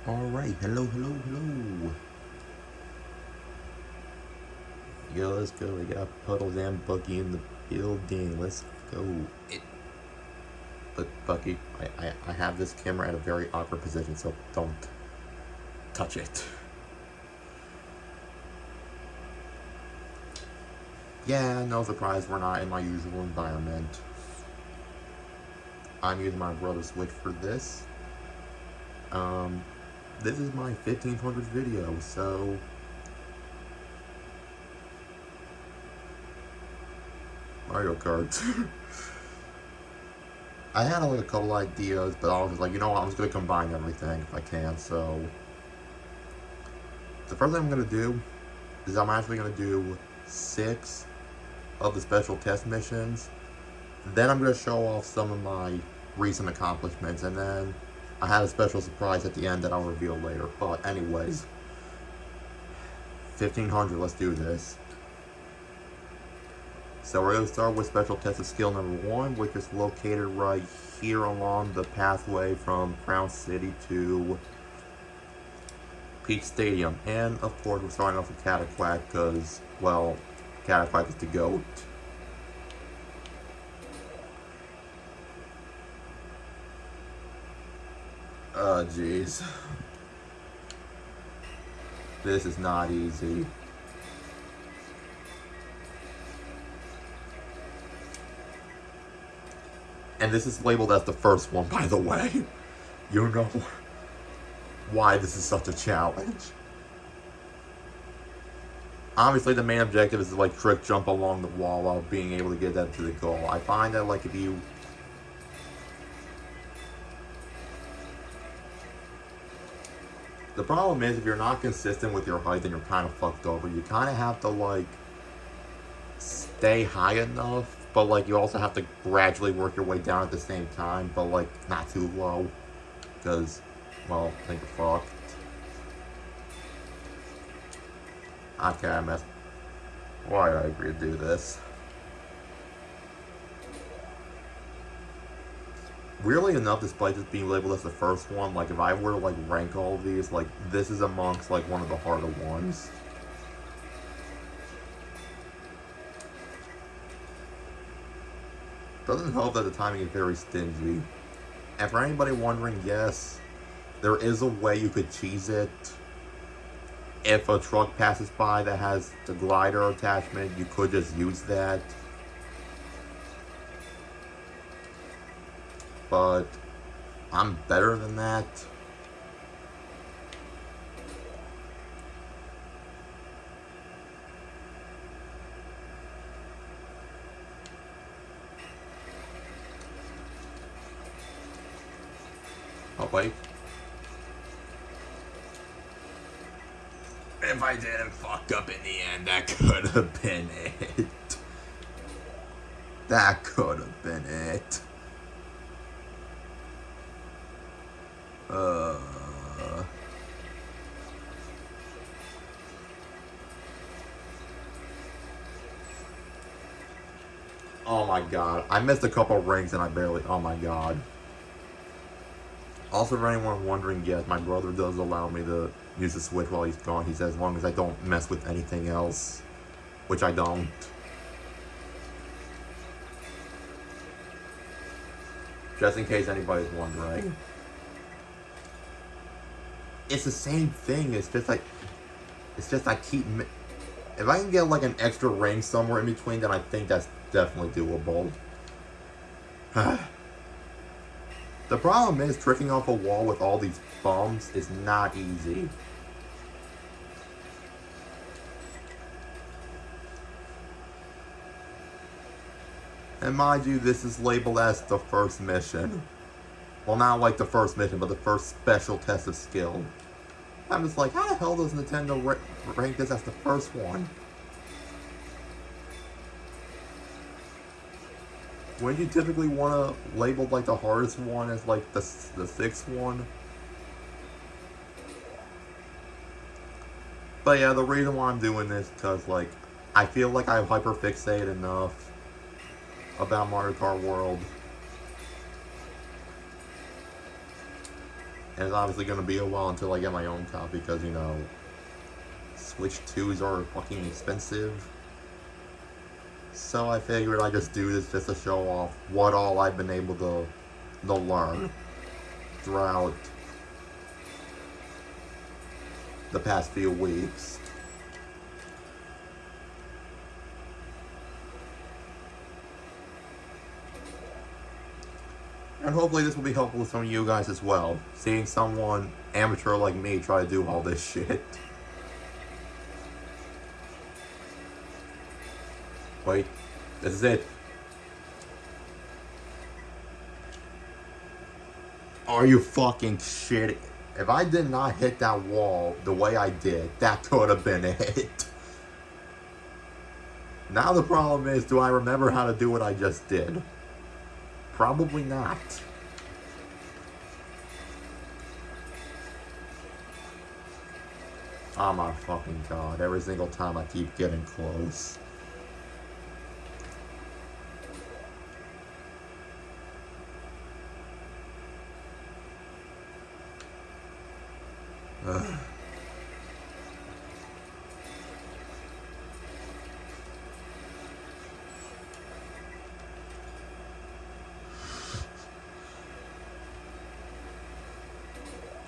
Alright, hello. Yo, let's go. We got Puddles and Bucky in the building. Let's go. But Bucky, I have this camera at a very awkward position, so don't touch it. Yeah, no surprise, we're not in my usual environment. I'm using my brother's Switch for this. This is my 1500th video, so Mario Kart. I had like a couple ideas, but I was just like, you know what, I'm just gonna combine everything if I can. So the first thing I'm gonna do is I'm actually gonna do 6 of the special test missions. Then I'm gonna show off some of my recent accomplishments, and then I have a special surprise at the end that I'll reveal later. But anyways, 1500, let's do this. So we're going to start with special test of skill number 1, which is located right here along the pathway from Crown City to Peach Stadium. And of course we're starting off with Cataquack because, well, Cataquack is the GOAT. Oh jeez. This is not easy. And this is labeled as the first one, by the way. You know why this is such a challenge. Obviously, the main objective is to like trick jump along the wall while being able to get that to the goal. I find that like if you the problem is if you're not consistent with your height, then you're kind of fucked over. You kind of have to like stay high enough, but like you also have to gradually work your way down at the same time, but like not too low, because, well, think of fuck. Okay, I messed. Why did I agree to do this? Weirdly enough, despite this being labeled as the first one, like if I were to like rank all of these, like this is amongst like one of the harder ones. Doesn't help that the timing is very stingy. And for anybody wondering, yes, there is a way you could cheese it. If a truck passes by that has the glider attachment, you could just use that. But I'm better than that. Oh wait. If I didn't fuck up in the end, that could have been it. That could have been it. Oh my god. I missed a couple rings and I barely. Oh my god. Also, for anyone wondering, yes, my brother does allow me to use the Switch while he's gone. He says as long as I don't mess with anything else, which I don't. Just in case anybody's wondering. It's the same thing, it's just I keep, if I can get like an extra ring somewhere in between, then I think that's definitely doable. The problem is, tricking off a wall with all these bumps is not easy. And mind you, this is labeled as the first mission. Well, not like the first mission, but the first special test of skill. I'm just like, how the hell does Nintendo rank this as the first one? Wouldn't you typically want to label like the hardest one as like the 6th one? But yeah, the reason why I'm doing this is because like I feel like I've hyperfixated enough about Mario Kart World And it's obviously going to be a while until I get my own copy because, you know, Switch 2s are fucking expensive. So I figured I'd just do this just to show off what all I've been able to learn throughout the past few weeks. And hopefully this will be helpful to some of you guys as well. Seeing someone amateur like me try to do all this shit. Wait, this is it. Are you fucking shitting? If I did not hit that wall the way I did, that could have been it. Now the problem is, do I remember how to do what I just did? Probably not. Oh my fucking god, every single time I keep getting close. Ugh.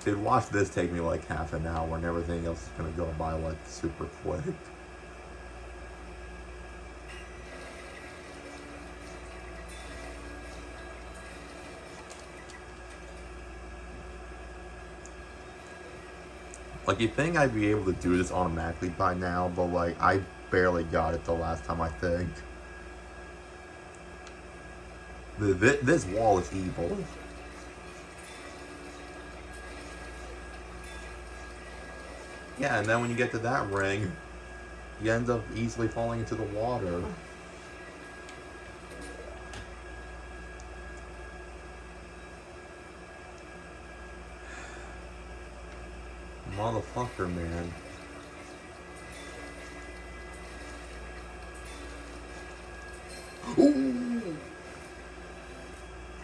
Dude, watch this take me like half an hour and everything else is gonna go by like super quick. Like, you'd think I'd be able to do this automatically by now, but like, I barely got it the last time, I think. This wall is evil. Yeah, and then when you get to that ring, you end up easily falling into the water. Motherfucker, man. Ooh!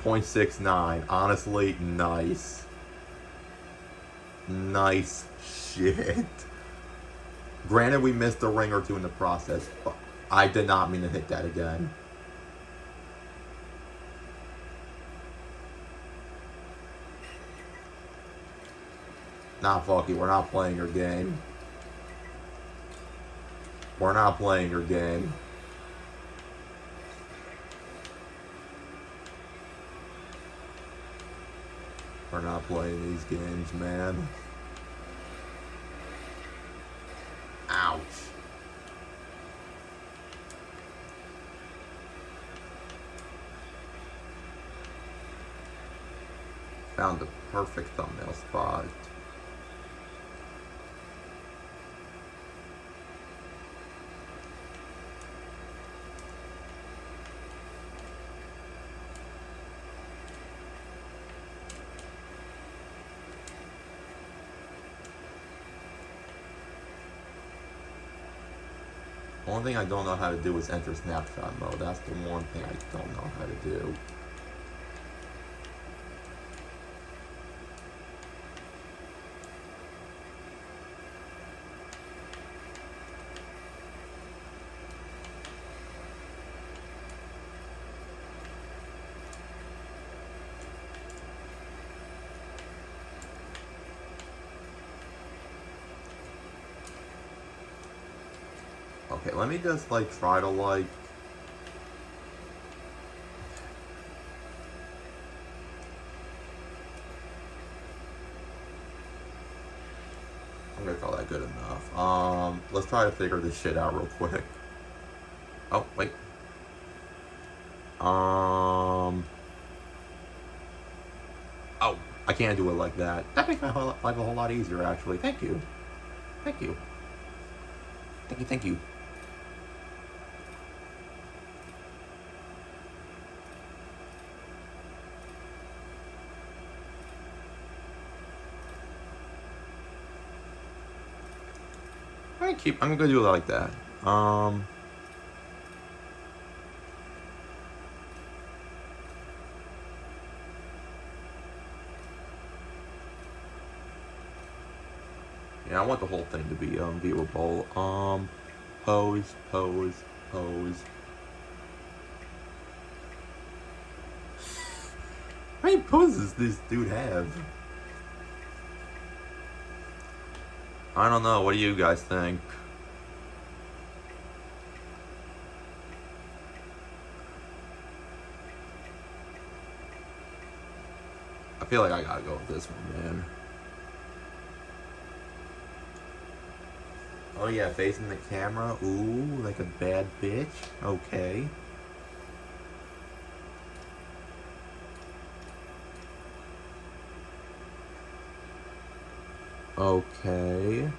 0.69. Honestly, nice. Nice shit. Granted, we missed a ring or two in the process, but I did not mean to hit that again. Nah, fuck you. We're not playing your game. We're not playing your game. We're not playing these games, man. Ouch. Found the perfect thumbnail spot. Only thing I don't know how to do is enter snapshot mode. That's the one thing I don't know how to do. Okay, let me just like try to like I'm gonna call that good enough. Let's try to figure this shit out real quick. Oh, wait. Oh, I can't do it like that. That makes my life a whole lot easier, actually. Thank you. Thank you. Thank you, thank you. I'm gonna do it like that. Yeah, I want the whole thing to be viewable. Pose, pose, pose. How many poses does this dude have? I don't know. What do you guys think? I feel like I gotta go with this one, man. Oh yeah, facing the camera. Ooh, like a bad bitch. Okay. Okay.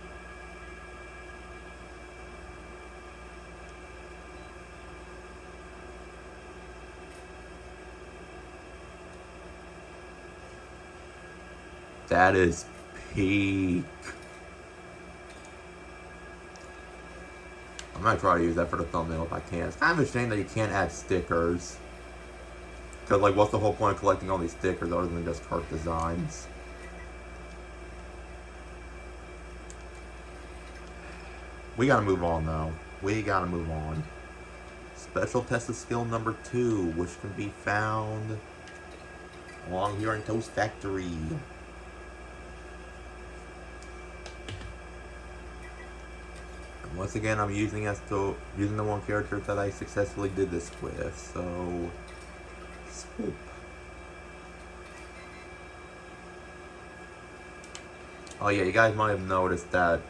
That is peak. I'm gonna try to use that for the thumbnail if I can. It's kind of a shame that you can't add stickers. Because, like, what's the whole point of collecting all these stickers other than just cart designs? We gotta move on, though. We gotta move on. Special test of skill number 2, which can be found along here in Toast Factory. Once again, I'm using the one character that I successfully did this with. So, swoop. Oh yeah, you guys might have noticed that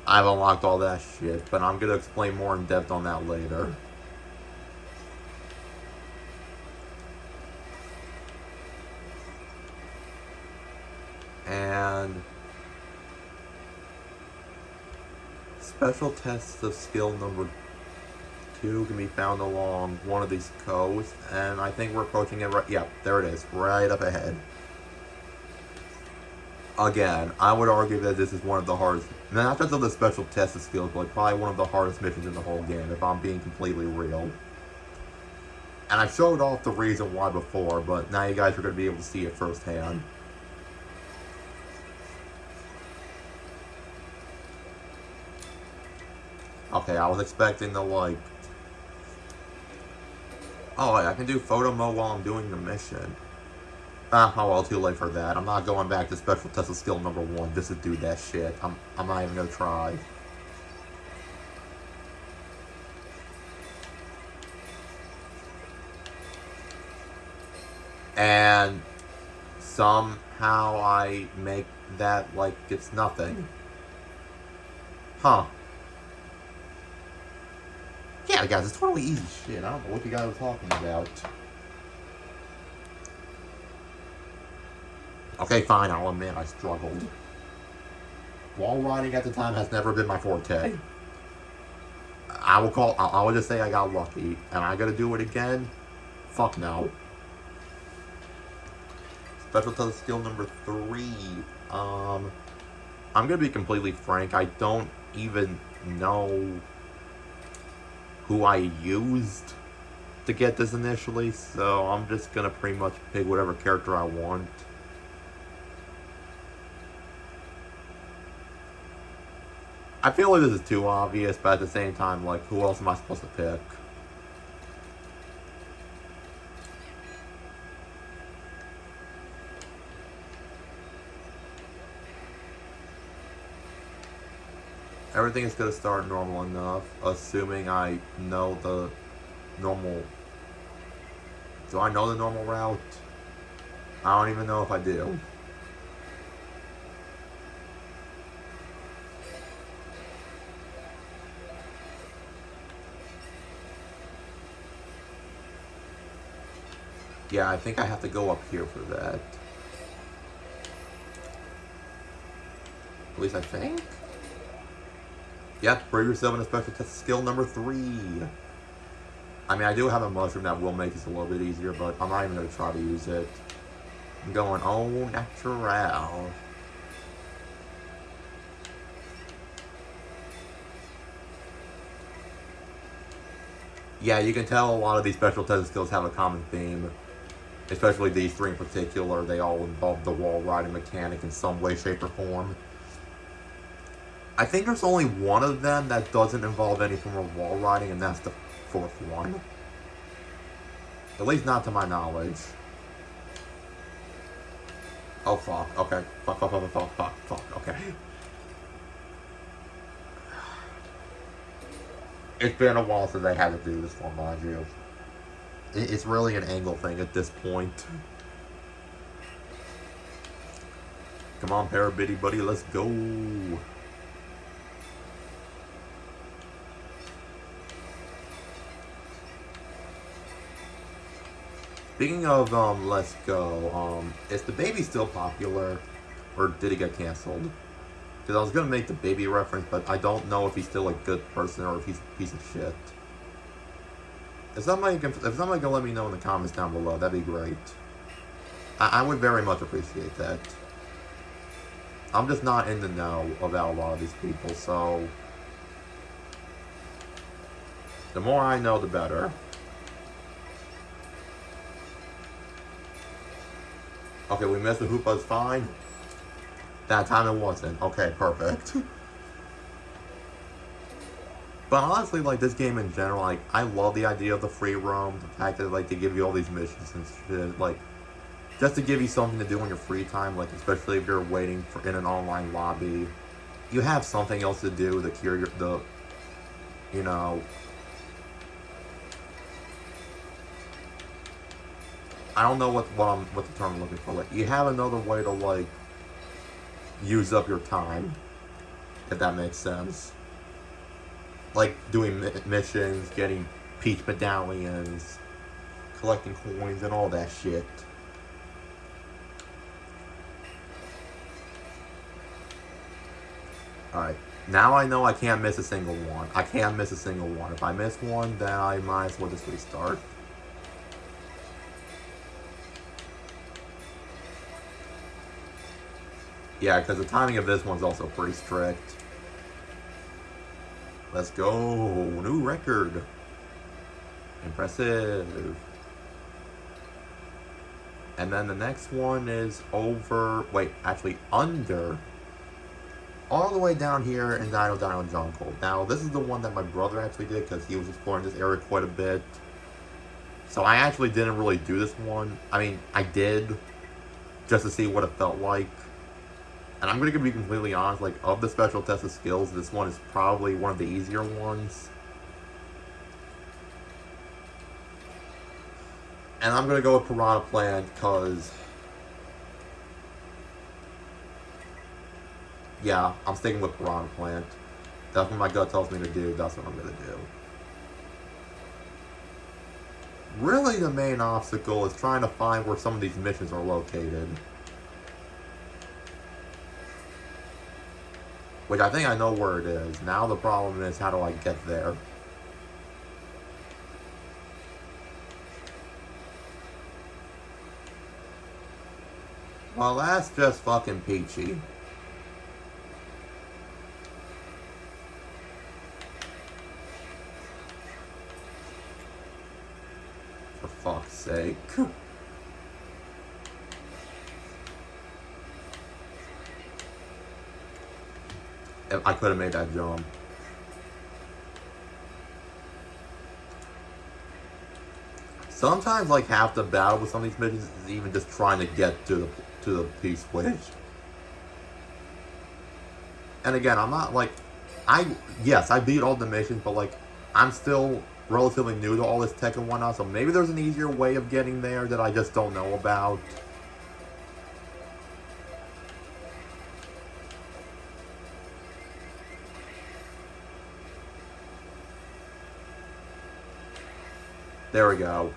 I've unlocked all that shit, but I'm gonna explain more in depth on that later. And special tests of skill number 2 can be found along one of these coasts, and I think we're approaching it right. Yeah, there it is, right up ahead. Again, I would argue that this is one of the hardest, not just of the special test of skills, but probably one of the hardest missions in the whole game, if I'm being completely real. And I showed off the reason why before, but now you guys are going to be able to see it firsthand. Okay, I was expecting to, like... Oh, wait, I can do photo mode while I'm doing the mission. Oh well, too late for that. I'm not going back to special test of skill number 1 just to do that shit. I'm not even gonna try. And somehow I make that like it's nothing. Huh. Yeah, guys, it's totally easy shit. I don't know what you guys are talking about. Okay, fine, I'll admit I struggled. Wall riding at the time has never been my forte. I will just say I got lucky. Am I gonna do it again? Fuck no. Special test skill number 3. I'm gonna be completely frank, I don't even know who I used to get this initially, so I'm just gonna pretty much pick whatever character I want. I feel like this is too obvious, but at the same time, like, who else am I supposed to pick? Everything is going to start normal enough, assuming I know the normal... Do I know the normal route? I don't even know if I do. Yeah, I think I have to go up here for that. At least I think? Yep, prove yourself in a special test skill number 3. I mean, I do have a mushroom that will make this a little bit easier, but I'm not even going to try to use it. I'm going, oh, natural. Yeah, you can tell a lot of these special test skills have a common theme. Especially these 3 in particular, they all involve the wall riding mechanic in some way, shape, or form. I think there's only one of them that doesn't involve any form of wall riding, and that's the fourth one. At least not to my knowledge. Oh fuck, okay. Fuck, okay. It's been a while since I had to do this one, mind you. It's really an angle thing at this point. Come on, Parabitty buddy, let's go. Speaking of let's go, is the baby still popular? Or did it get cancelled? Because I was gonna make the baby reference, but I don't know if he's still a good person or if he's a piece of shit. If somebody can let me know in the comments down below, that'd be great. I would very much appreciate that. I'm just not in the know about a lot of these people, so the more I know, the better. Okay, we missed the Hoopa's fine. That time it wasn't. Okay, perfect. But honestly, like, this game in general, like, I love the idea of the free roam. The fact that, like, they give you all these missions and shit. Like, just to give you something to do in your free time, like, especially if you're waiting in an online lobby. You have something else to do to cure you know... I don't know what the term I'm looking for. Like, you have another way to, like, use up your time, if that makes sense. Like doing missions, getting peach medallions, collecting coins, and all that shit. Alright, now I know I can't miss a single one. I can't miss a single one. If I miss one, then I might as well just restart. Yeah, because the timing of this one's also pretty strict. Let's go. New record. Impressive. And then the next one is under. All the way down here in Dino Jungle. Now, this is the one that my brother actually did because he was exploring this area quite a bit. So I actually didn't really do this one. I mean, I did just to see what it felt like. And I'm going to be completely honest, like, of the special test of skills, this one is probably one of the easier ones. And I'm going to go with Piranha Plant, because... yeah, I'm sticking with Piranha Plant. That's what my gut tells me to do, that's what I'm going to do. Really, the main obstacle is trying to find where some of these missions are located. Which I think I know where it is. Now the problem is, how do I get there? Well, that's just fucking peachy. For fuck's sake. I could have made that jump. Sometimes, like, half the battle with some of these missions is even just trying to get to the P-switch. And again, I'm not, like... yes, I beat all the missions, but, like, I'm still relatively new to all this tech and whatnot, so maybe there's an easier way of getting there that I just don't know about. There we go.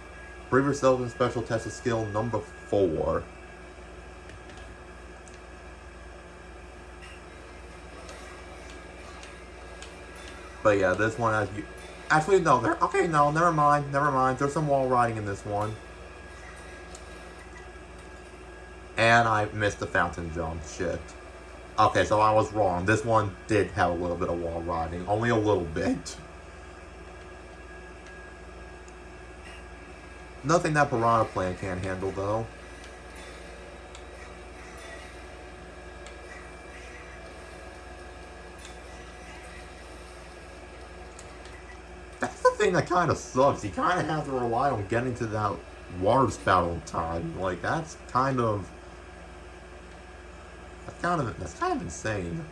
Prove yourself in special test of skill number 4. But yeah, this one has you. Actually, no. Okay, no. Never mind. Never mind. There's some wall riding in this one. And I missed the fountain jump. Shit. Okay, so I was wrong. This one did have a little bit of wall riding. Only a little bit. Nothing that Piranha Plant can't handle, though. thing that kind of sucks. You kind of have to rely on getting to that water spout on time. Like, that's kind of insane.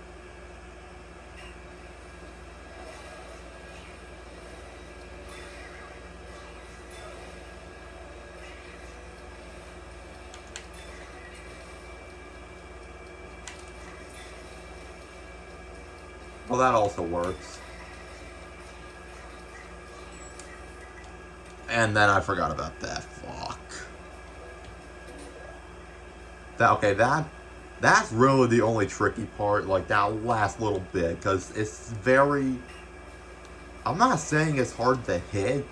Well, that also works. And then I forgot about that. Fuck. That's really the only tricky part, like that last little bit, because it's very... I'm not saying it's hard to hit,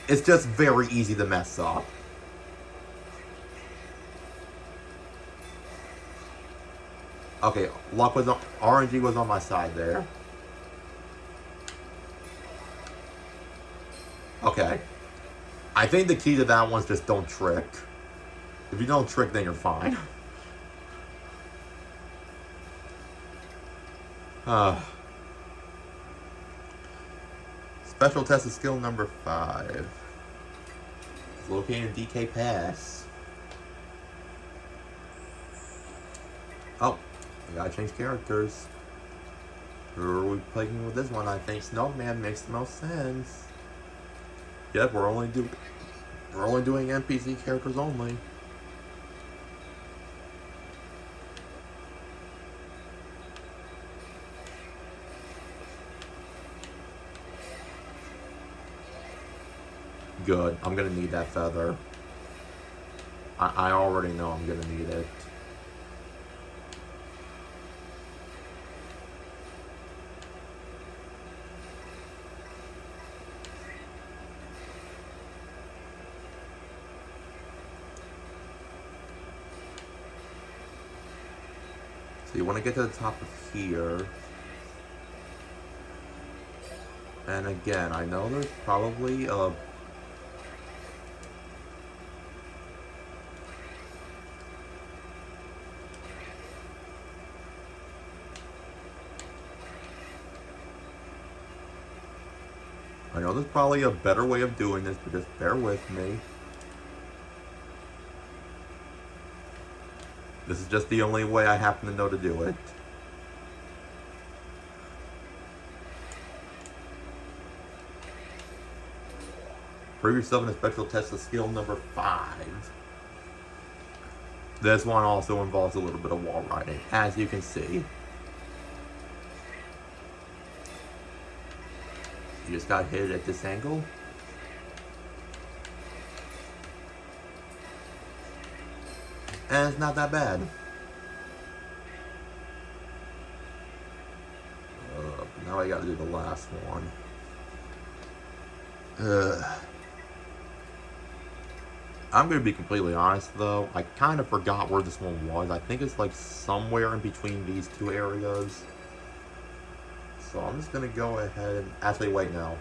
it's just very easy to mess up. Okay, RNG was on my side there. Okay. I think the key to that one's just don't trick. If you don't trick, then you're fine. Special test of skill number 5. It's located in DK Pass. Oh, I gotta change characters. Who are we playing with this one? I think Snowman makes the most sense. Yep, we're only doing NPC characters only. Good. I'm gonna need that feather. I already know I'm gonna need it. So you want to get to the top of here. And again, I know there's probably a... I know there's probably a better way of doing this, but just bear with me. This is just the only way I happen to know to do it. Prove yourself in a special test of skill number 5. This one also involves a little bit of wall riding, as you can see. You just got hit at this angle. And it's not that bad. Now I gotta do the last one. I'm gonna be completely honest though, I kind of forgot where this one was. I think it's like somewhere in between these two areas. So I'm just gonna go ahead and... Actually, wait, no.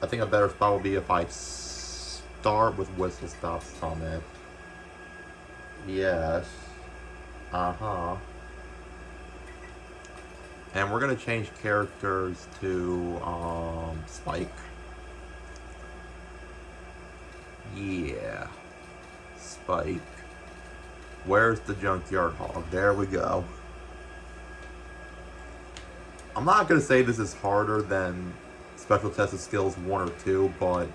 I think a better spot would be if I start with Whistle Stop Summit. Yes. Uh-huh. And we're gonna change characters to, Spike. Yeah. Spike. Where's the Junkyard Hog? There we go. I'm not gonna say this is harder than Special Test of Skills 1 or 2, but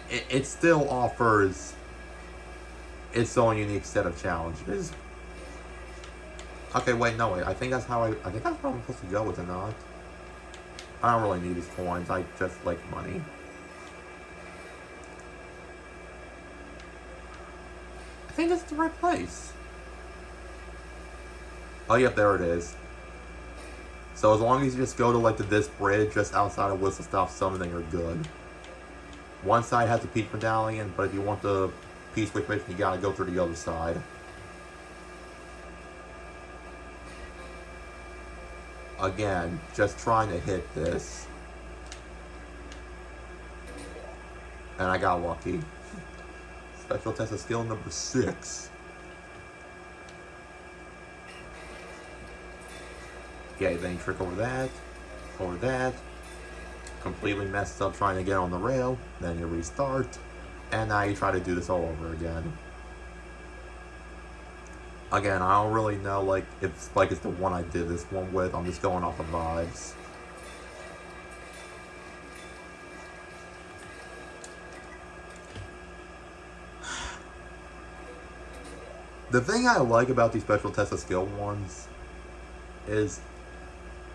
it still offers its own unique set of challenges. Okay, wait, no, wait. I think that's how I'm supposed to go with it, not. I don't really need these coins. I just like money. I think that's the right place. Oh, yep, there it is. So as long as you just go to like this bridge just outside of Whistle Stop Summit, you're good. One side has the Peach Medallion, but if you want the Peach Wick mission, you gotta go through the other side. Again, just trying to hit this. And I got lucky. Special test of skill number 6. Okay, then you trick over that, completely messed up trying to get on the rail, then you restart, and now you try to do this all over again. Again, I don't really know, like, if Spike is the one I did this one with. I'm just going off of vibes. The thing I like about these special test of skill ones is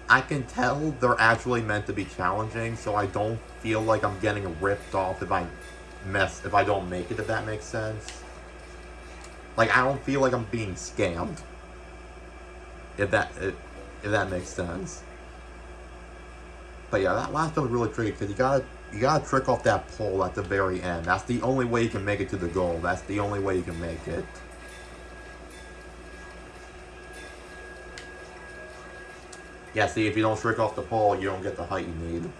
I can tell they're actually meant to be challenging, so I don't feel like I'm getting ripped off if I don't make it, if that makes sense. Like, I don't feel like I'm being scammed. If that makes sense. But yeah, that last one was really tricky because you gotta trick off that pole at the very end. That's the only way you can make it to the goal. That's the only way you can make it. Yeah, see, if you don't trick off the pole, you don't get the height you need.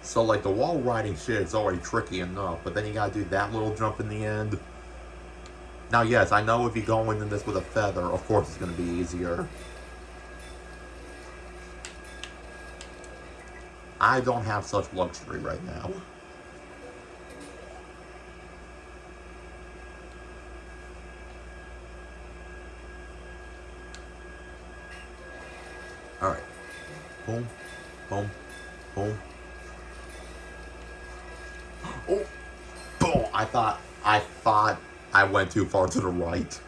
So, like, the wall riding shit is already tricky enough, but then you gotta do that little jump in the end. Now, yes, I know if you go into this with a feather, of course it's gonna be easier. I don't have such luxury right now. Alright. Boom. Boom. Boom. Oh! Boom! I thought I went too far to the right.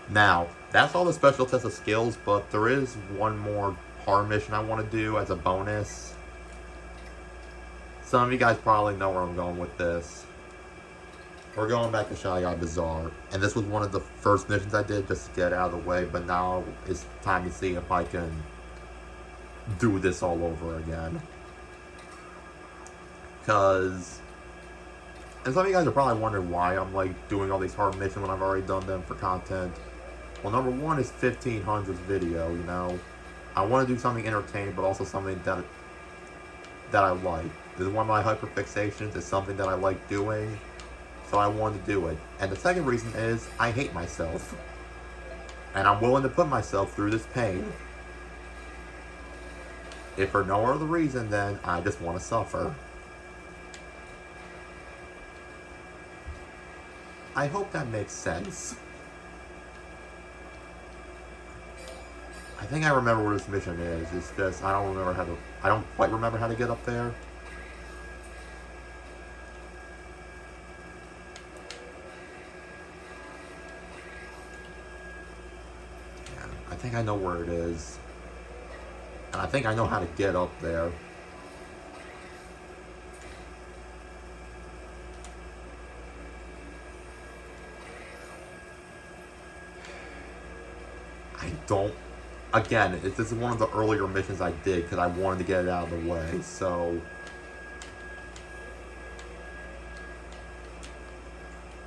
Now, that's all the special test of skills, but there is one more hard mission I want to do as a bonus. Some of you guys probably know where I'm going with this. We're going back to Shy Guy Bazaar, and this was one of the first missions I did just to get out of the way, but now it's time to see if I can do this all over again. Because, and some of you guys are probably wondering why I'm like doing all these hard missions when I've already done them for content. Well, number one is 1500's video, you know. I want to do something entertaining, but also something that I like. This is one of my hyperfixations. It's something that I like doing, so I wanted to do it. And the second reason is I hate myself, and I'm willing to put myself through this pain. If for no other reason, then I just want to suffer. I hope that makes sense. I think I remember where this mission is. It's just I don't quite remember how to get up there. Yeah, I think I know where it is. And I think I know how to get up there. I don't... Again, this is one of the earlier missions I did because I wanted to get it out of the way, so...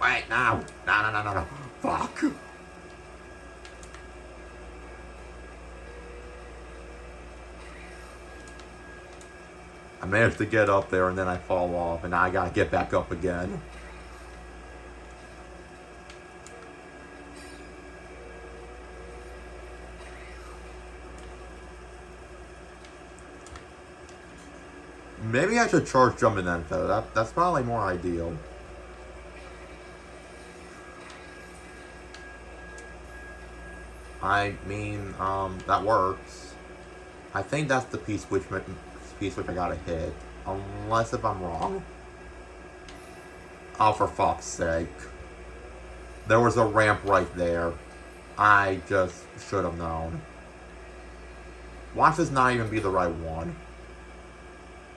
Wait, no! No. Fuck! I managed to get up there and then I fall off, and now I gotta get back up again. Maybe I should charge jump and then feather. That's probably more ideal. I mean, that works. I think that's the piece which I gotta hit. Unless if I'm wrong. Oh, for fuck's sake. There was a ramp right there. I just should have known. Watch this not even be the right one.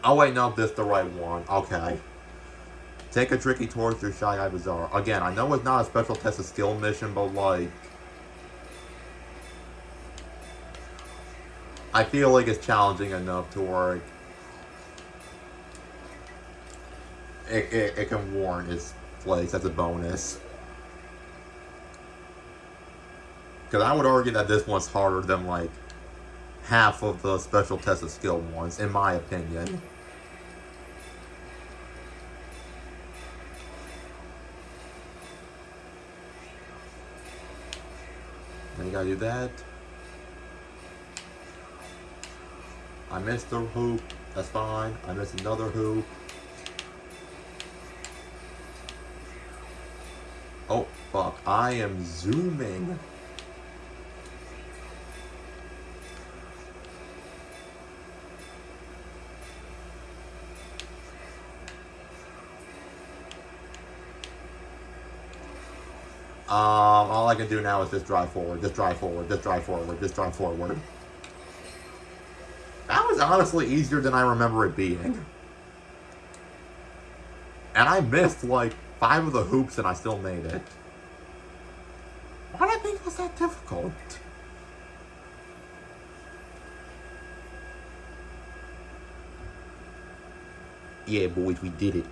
Oh wait, no, this is the right one. Okay. Take a tricky tour through Shy Guy Bazaar. Again, I know it's not a special test of skill mission, but like... I feel like it's challenging enough to where it can warrant its place as a bonus. Because I would argue that this one's harder than like half of the special test of skill ones, in my opinion. Then you gotta do that. I missed the hoop. That's fine. I missed another hoop. Oh, fuck. I am zooming. All I can do now is just drive forward, just drive forward, just drive forward, just drive forward. That was honestly easier than I remember it being. And I missed like 5 of the hoops and I still made it. Why did I think it was that difficult? Yeah, boys, we did it.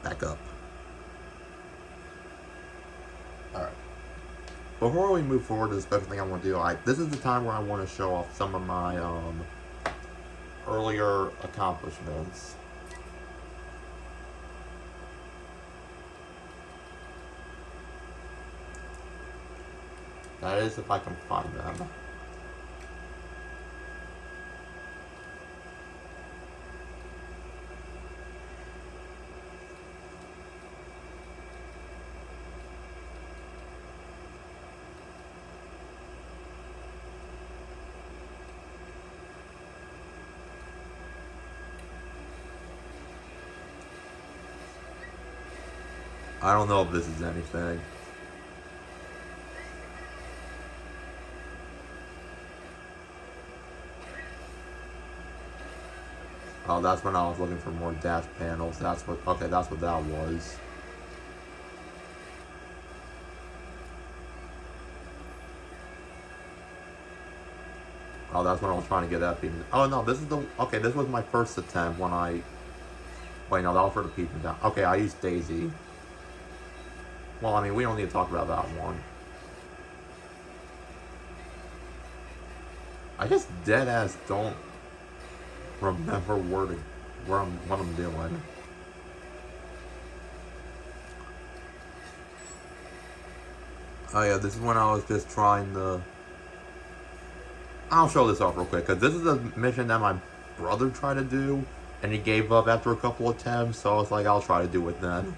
Back up. Alright. Before we move forward to the special thing I want to do, this is the time where I want to show off some of my earlier accomplishments. That is if I can find them. I don't know if this is anything. Oh, that's when I was looking for more dash panels. That's what, okay, that's what that was. Oh, that's when I was trying to get that peep. Oh, no, this is the, okay, this was my first attempt when I, wait, no, that was for the peeping down. Okay, I used Daisy. Well, I mean, we don't need to talk about that one. I just dead ass don't remember what I'm doing. Oh yeah, this is when I was just trying to. I'll show this off real quick because this is a mission that my brother tried to do, and he gave up after a couple attempts. So I was like, I'll try to do it then.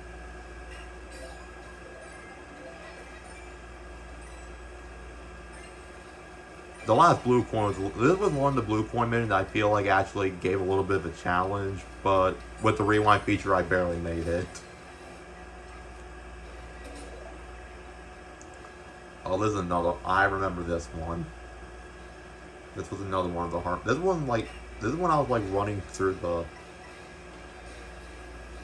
The last blue coin this was one of the blue coin missions I feel like actually gave a little bit of a challenge, but with the rewind feature I barely made it. Oh, this is another, I remember this one. This was another one of the hard, this is when I was like running through the,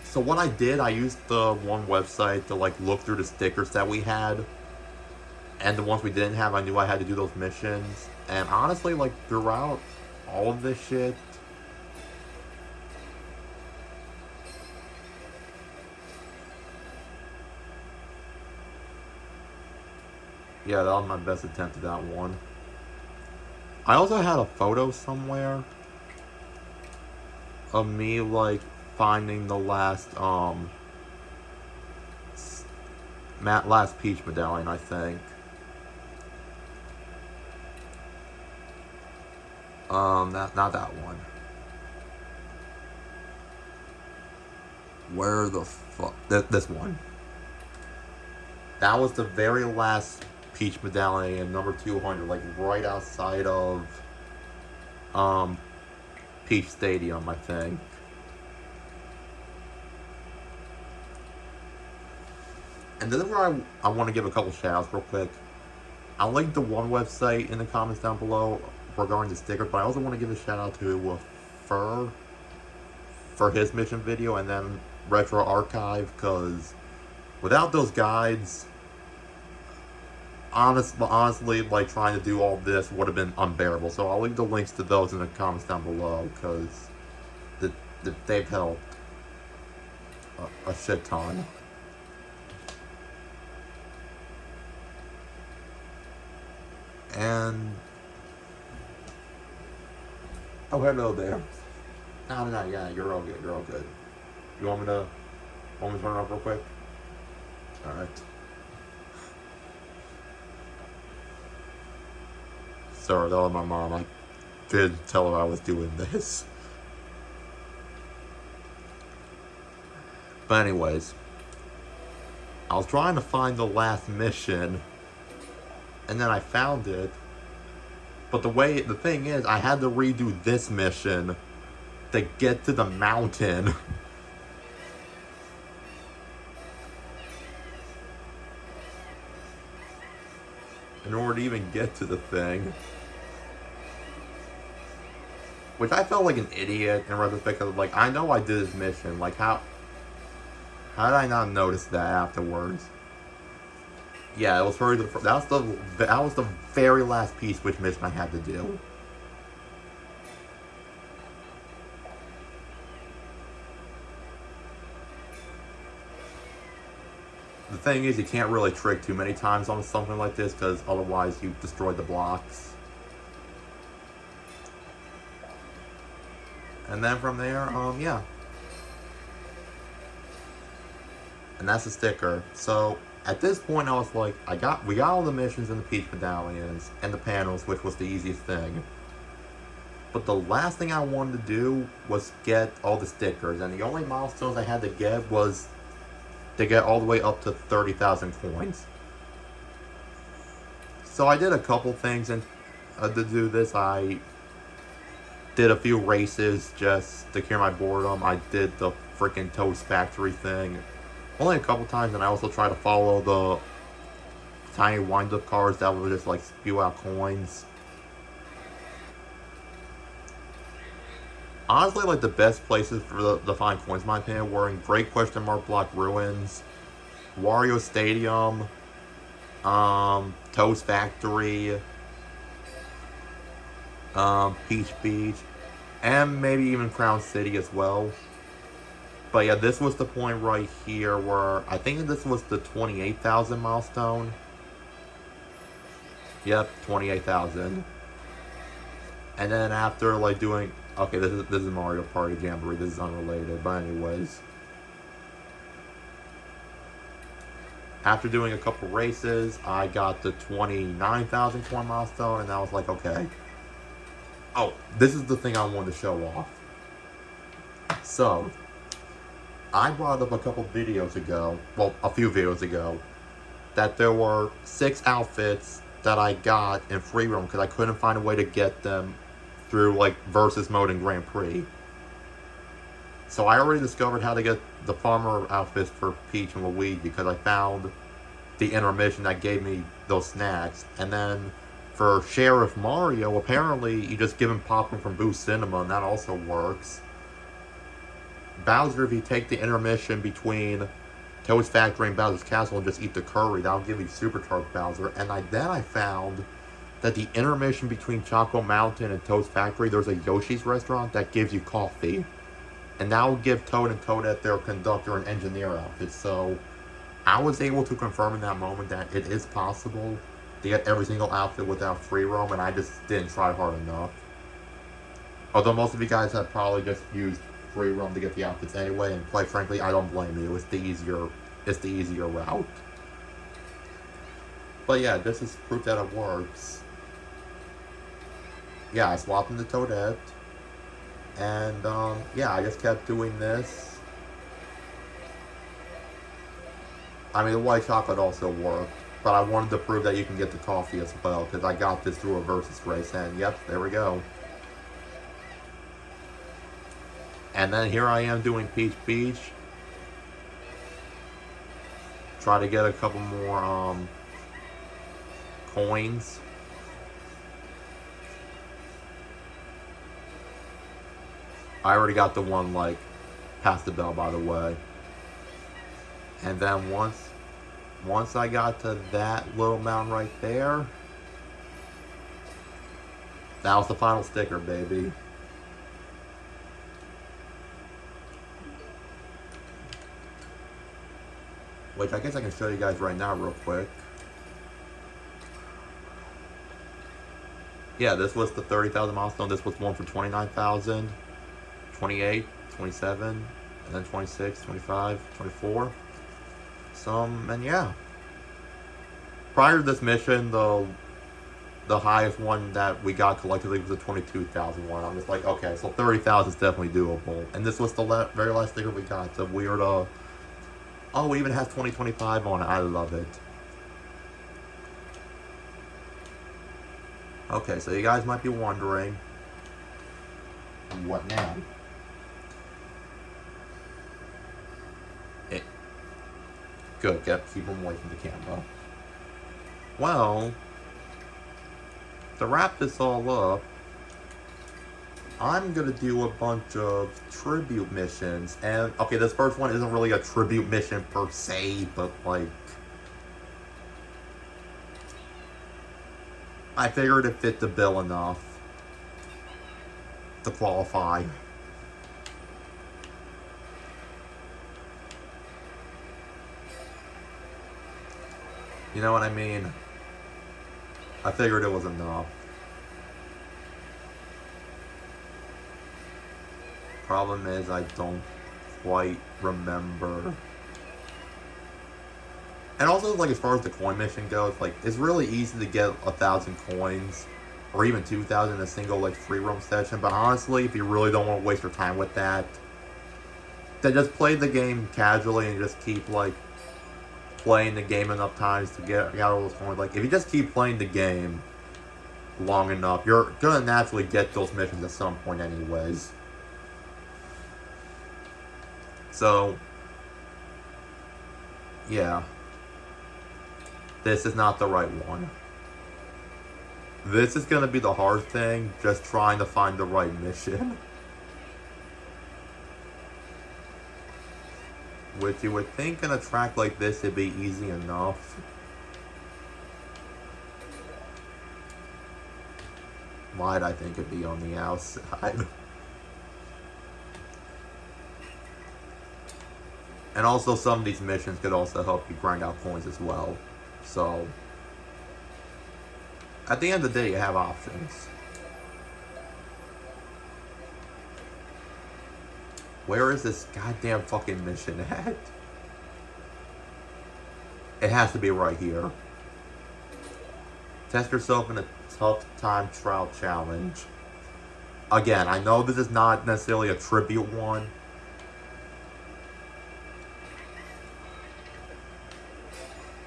so what I did, I used the one website to like look through the stickers that we had. And the ones we didn't have, I knew I had to do those missions. And honestly, like, throughout all of this shit, yeah, that was my best attempt at that one. I also had a photo somewhere of me, like, finding the last Peach medallion, I think. Not that one. Where the fuck? This one. That was the very last Peach medallion, number 200, like right outside of Peach Stadium, I think. And this is where I want to give a couple shout outs real quick. I'll link the one website in the comments down below regarding the stickers, but I also want to give a shout out to Fur for his mission video, and then Retro Archive, because without those guides, honestly, like trying to do all this would have been unbearable. So I'll leave the links to those in the comments down below, because they've helped a shit ton. And oh, hello there. No, yeah, you're all good. You're all good. You want me to turn it off real quick? All right. her, that was my mom. I did tell her I was doing this. But anyways, I was trying to find the last mission, and then I found it. But the thing is, I had to redo this mission to get to the mountain. In order to even get to the thing. Which I felt like an idiot in retrospect, because, like, I know I did this mission. Like, how did I not notice that afterwards? Yeah, it was for that was the very last piece which mission I had to do. The thing is, you can't really trick too many times on something like this, because otherwise you destroy the blocks. And then from there, yeah. And that's the sticker. So, at this point I was like, we got all the missions and the Peach medallions, and the panels, which was the easiest thing. But the last thing I wanted to do was get all the stickers, and the only milestones I had to get was to get all the way up to 30,000 coins. So I did a couple things and to do this. I did a few races just to cure my boredom. I did the freaking Toast Factory thing only a couple times, and I also tried to follow the tiny wind-up cars that would just like spew out coins. Honestly, like, the best places for the find coins, in my opinion, were in Great Question Mark Block Ruins, Wario Stadium, Toast Factory, Peach Beach, and maybe even Crown City as well. But yeah, this was the point right here where I think this was the 28,000 milestone. Yep, 28,000. And then after like doing, okay, this is Mario Party Jamboree. This is unrelated, but anyways, after doing a couple races, I got the 29,000 coin milestone, and I was like, okay. Oh, this is the thing I wanted to show off. So, I brought up a couple videos ago, well, a few videos ago, that there were 6 outfits that I got in free roam because I couldn't find a way to get them through, like, versus mode in Grand Prix. So I already discovered how to get the farmer outfits for Peach and Luigi because I found the intermission that gave me those snacks. And then for Sheriff Mario, apparently you just give him popcorn from Boo Cinema, and that also works. Bowser, if you take the intermission between Toad's Factory and Bowser's Castle and just eat the curry, that'll give you Supercharged Bowser. And then I found that the intermission between Choco Mountain and Toad's Factory, there's a Yoshi's restaurant that gives you coffee. And that will give Toad and Toadette their conductor and engineer outfits. So I was able to confirm in that moment that it is possible to get every single outfit without free roam, and I just didn't try hard enough. Although most of you guys have probably just used free roam to get the outfits anyway, and quite frankly, I don't blame you. It's the easier route. But yeah, this is proof that it works. Yeah, I swapped into Toadette, and yeah, I just kept doing this. I mean, the white chocolate also worked, but I wanted to prove that you can get the coffee as well, because I got this through a versus race, and yep, there we go. And then here I am doing Peach Beach. Try to get a couple more coins. I already got the one, like, past the bell, by the way. And then once I got to that little mountain right there, that was the final sticker, baby. Which I guess I can show you guys right now real quick. Yeah, this was the 30,000 milestone. This was one for 29,000, 28, 27, and then 26, 25, 24. And yeah. Prior to this mission, the the highest one that we got collectively was the 22,000 one. I'm just like, okay, so 30,000 is definitely doable. And this was the very last sticker we got. The weird, oh, it even has 2025 on it. I love it. Okay, so you guys might be wondering, what now? Good, keep them away from the camera. Well, to wrap this all up, I'm gonna do a bunch of tribute missions. And, okay, this first one isn't really a tribute mission per se, but, like, I figured it fit the bill enough to qualify. You know what I mean? I figured it was enough. Problem is, I don't quite remember. And also, like, as far as the coin mission goes, like, it's really easy to get 1,000 coins, or even 2,000 in a single, like, free roam session. But honestly, if you really don't want to waste your time with that, then just play the game casually and just keep, like, playing the game enough times to get all those coins. Like, if you just keep playing the game long enough, you're gonna naturally get those missions at some point anyways. So, yeah. This is not the right one. This is gonna be the hard thing, just trying to find the right mission. Which you would think in a track like this it'd be easy enough. Why'd I think it'd be on the outside? And also some of these missions could also help you grind out coins as well. So, at the end of the day, you have options. Where is this goddamn fucking mission at? It has to be right here. Test yourself in a tough time trial challenge. Again, I know this is not necessarily a tribute one.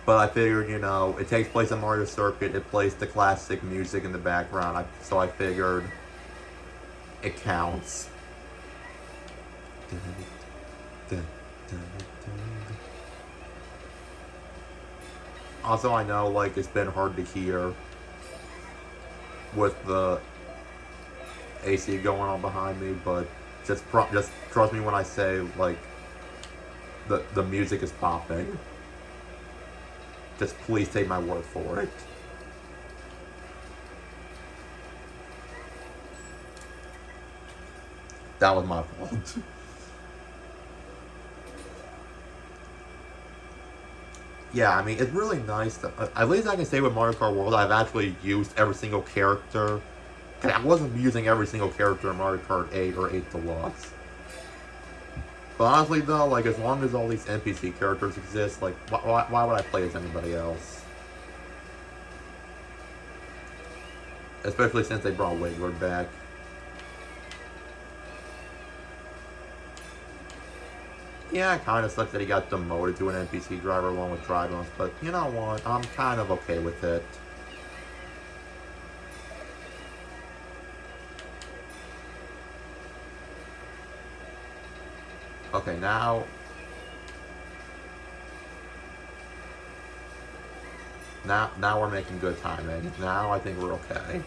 But I figured, you know, it takes place on Mario Circuit. It plays the classic music in the background. So I figured it counts. Also, I know, like, it's been hard to hear with the AC going on behind me, but just trust me when I say, like, the music is popping. Just please take my word for it. That was my fault. Yeah, I mean, it's really nice to, at least I can say with Mario Kart World, I've actually used every single character. I wasn't using every single character in Mario Kart 8 or 8 Deluxe. But honestly, though, like, as long as all these NPC characters exist, like, why would I play as anybody else? Especially since they brought Wiggler back. Yeah, it kind of sucks that he got demoted to an NPC driver along with Drivers, but you know what? I'm kind of okay with it. Okay, now we're making good timing. Now I think we're okay.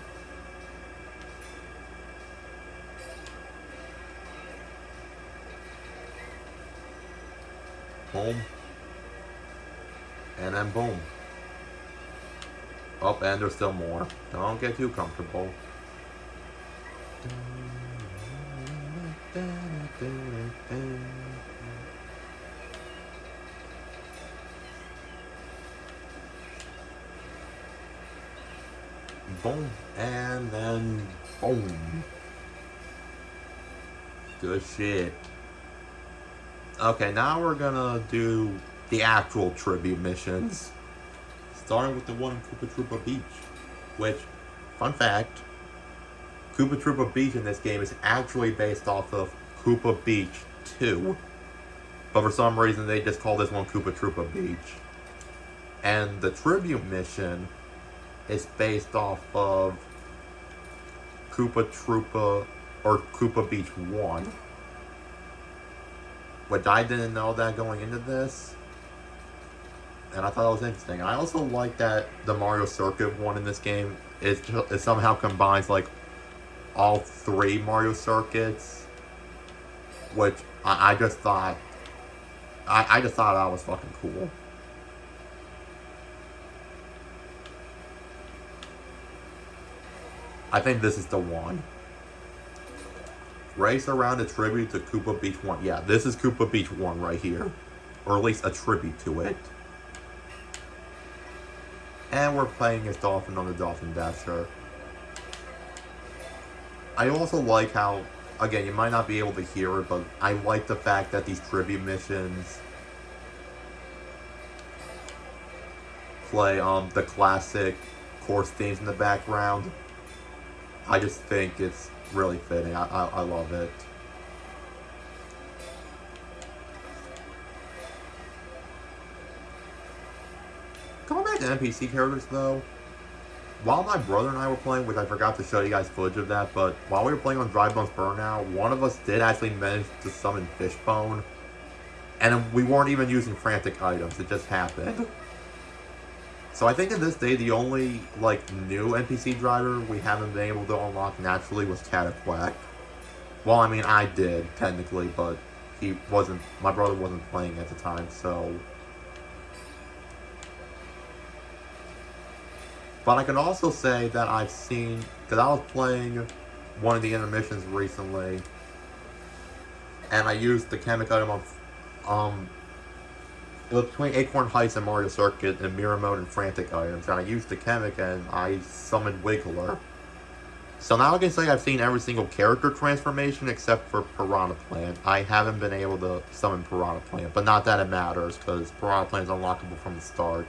Boom. And then boom. Oh, and there's still more. Don't get too comfortable. Boom. And then boom. Good shit. Okay, now we're gonna do the actual tribute missions. Starting with the one in Koopa Troopa Beach. Which, fun fact, Koopa Troopa Beach in this game is actually based off of Koopa Beach 2. But for some reason, they just call this one Koopa Troopa Beach. And the tribute mission is based off of Koopa Troopa or Koopa Beach 1. Which I didn't know that going into this. And I thought it was interesting. I also like that the Mario Circuit one in this game is somehow combines like all 3 Mario circuits. Which I just thought I just thought that was fucking cool. I think this is the one. Race around a tribute to Koopa Beach 1. Yeah, this is Koopa Beach 1 right here. Or at least a tribute to it. And we're playing as Dolphin on the Dolphin Dasher. I also like how, again, you might not be able to hear it, but I like the fact that these tribute missions play the classic course themes in the background. I just think it's really fitting. I love it. Going back to NPC characters though, while my brother and I were playing, which I forgot to show you guys footage of that, but while we were playing on Dry Bones Burnout, one of us did actually manage to summon Fishbone, and we weren't even using frantic items, it just happened. So I think to this day, the only, like, new NPC driver we haven't been able to unlock naturally was Cataquack. Well, I mean, I did, technically, but my brother wasn't playing at the time, so. But I can also say that I've seen, because I was playing one of the intermissions recently, and I used the chemic item of, it was between Acorn Heights and Mario Circuit and Mirror Mode and Frantic items, and I used the chemic and I summoned Wiggler. So now I can say I've seen every single character transformation except for Piranha Plant. I haven't been able to summon Piranha Plant, but not that it matters, because Piranha Plant is unlockable from the start.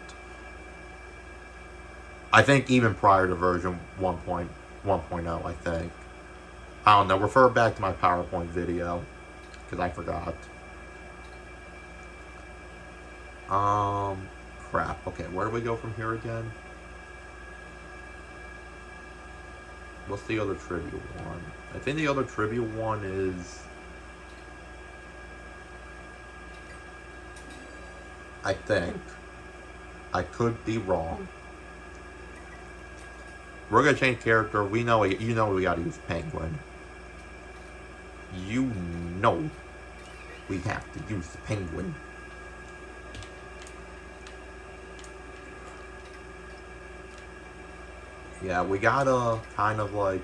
I think even prior to version 1.1.0, I think. I don't know, refer back to my PowerPoint video, because I forgot. Crap. Okay, where do we go from here again? What's the other tribute one? I think the other tribute one is... I think. I could be wrong. We're gonna change character. We know, you know we gotta use Penguin. You know we have to use Penguin. Yeah, we gotta kind of like...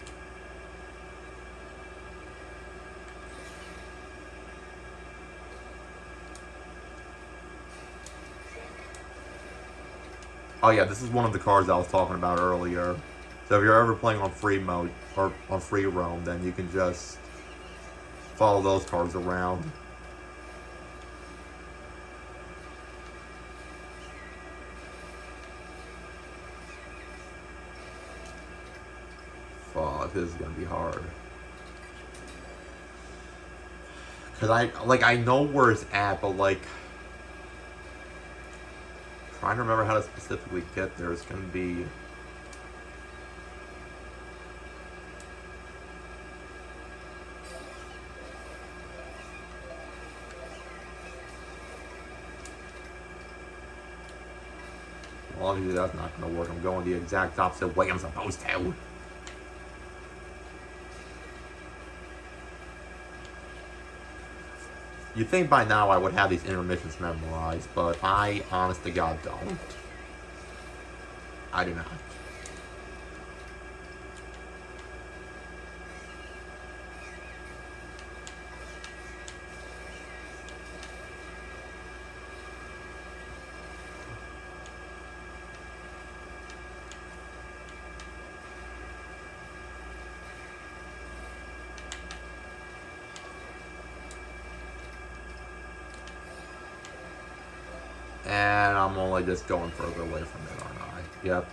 Oh yeah, this is one of the cars I was talking about earlier. So if you're ever playing on free mode, or on free roam, then you can just follow those cars around. Fuck, this is gonna be hard. Cause I know where it's at, but like, trying to remember how to specifically get there is gonna be... Well, obviously that's not gonna work. I'm going the exact opposite way I'm supposed to. You'd think by now I would have these intermissions memorized, but I, honest to God, don't. I do not. And I'm only just going further away from it, aren't I? Yep.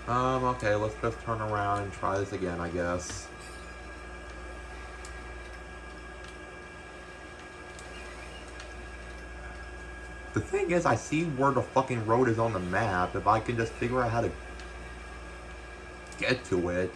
Okay, let's just turn around and try this again, I guess. The thing is, I see where the fucking road is on the map. If I can just figure out how to get to it.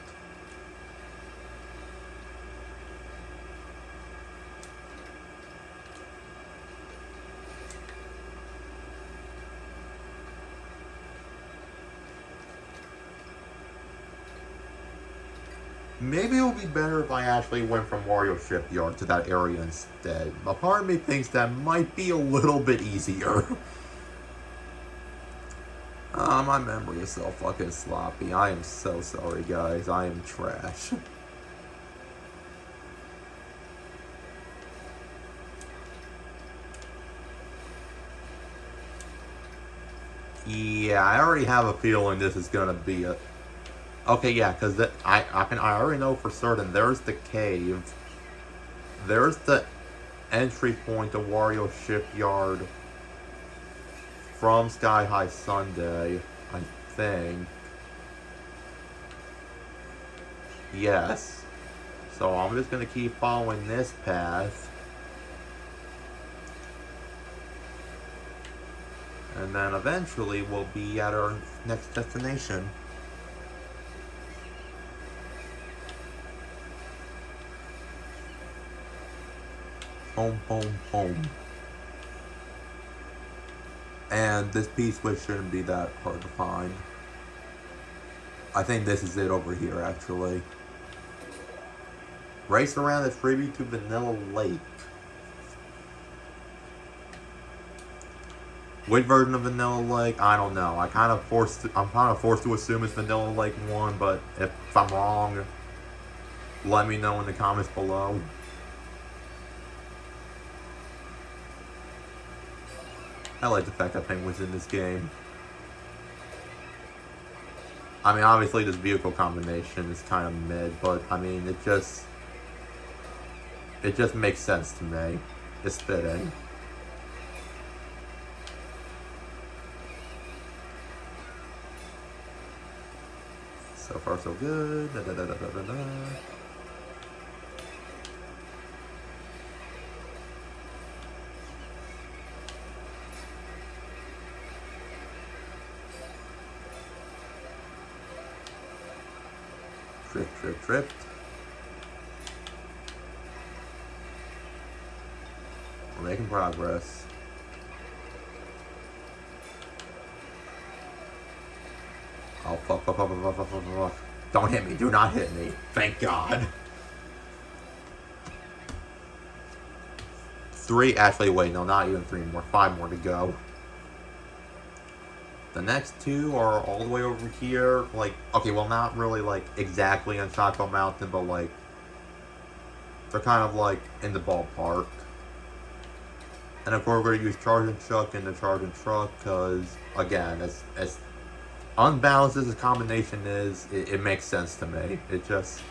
Maybe it would be better if I actually went from Wario Shipyard to that area instead. A part of me thinks that might be a little bit easier. My memory is so fucking sloppy. I am so sorry, guys. I am trash. Yeah, I already have a feeling this is gonna be a... Okay, yeah, because I already know for certain. There's the cave. There's the entry point to Wario Shipyard from Sky High Sunday, I think. Yes. So I'm just gonna keep following this path. And then eventually we'll be at our next destination. Home, home, home. And this P-switch shouldn't be that hard to find. I think this is it over here, actually. Race around a tribute to Vanilla Lake. Which version of Vanilla Lake? I don't know. I'm kind of forced to assume it's Vanilla Lake 1, but if I'm wrong, let me know in the comments below. I like the fact that Penguin's in this game. I mean, obviously this vehicle combination is kind of mid, but I mean, it just makes sense to me. It's fitting. So far, so good. Da, da, da, da, da, da. Drift. We're making progress. Oh, fuck. Don't hit me. Do not hit me. Thank God. 3, actually, wait, no, not even 3 more. 5 more to go. The next 2 are all the way over here. Like, okay, well, not really, like, exactly on Choco Mountain, but, like, they're kind of, like, in the ballpark. And, of course, we're going to use Charging Truck in the Charging Truck, because, again, as unbalanced as this combination is, it makes sense to me. It just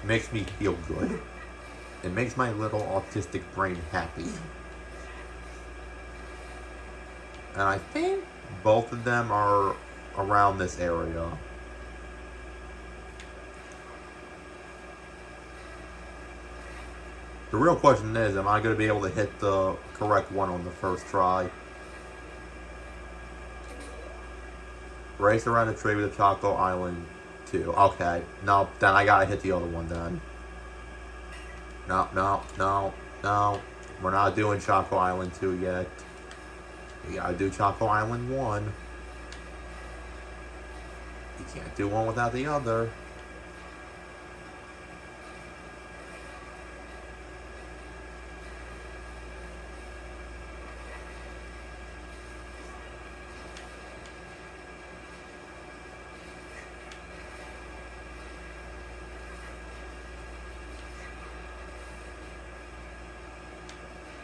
makes me feel good. It makes my little autistic brain happy. And I think both of them are around this area. The real question is, am I going to be able to hit the correct one on the first try? Race around the tree with the Choco Island 2. Okay. No, then I gotta hit the other one then. No. We're not doing Choco Island 2 yet. We gotta do Choco Island 1. You can't do one without the other.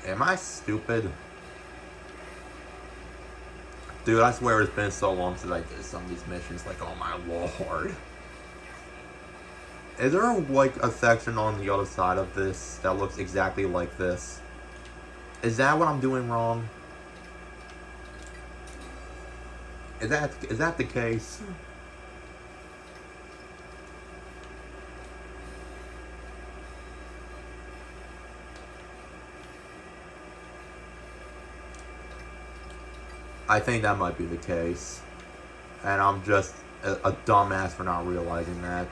Am I stupid? Dude, I swear it's been so long since I did some of these missions. Like, oh my lord. Is there, like, a section on the other side of this that looks exactly like this? Is that what I'm doing wrong? Is that the case? I think that might be the case. And I'm just a dumbass for not realizing that.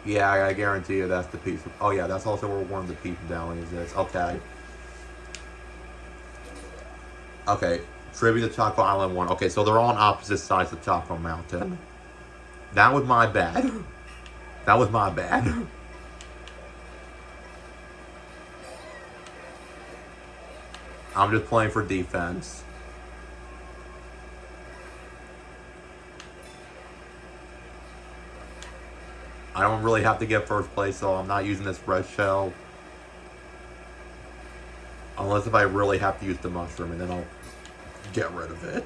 Yeah, I guarantee you that's the piece. Oh yeah, that's also where one of the peep medallions is. Okay. Okay. Tribute to Choco Island 1. Okay, so they're all on opposite sides of Choco Mountain. That was my bad. That was my bad. I'm just playing for defense. I don't really have to get first place, so I'm not using this red shell. Unless if I really have to use the mushroom, and then I'll get rid of it.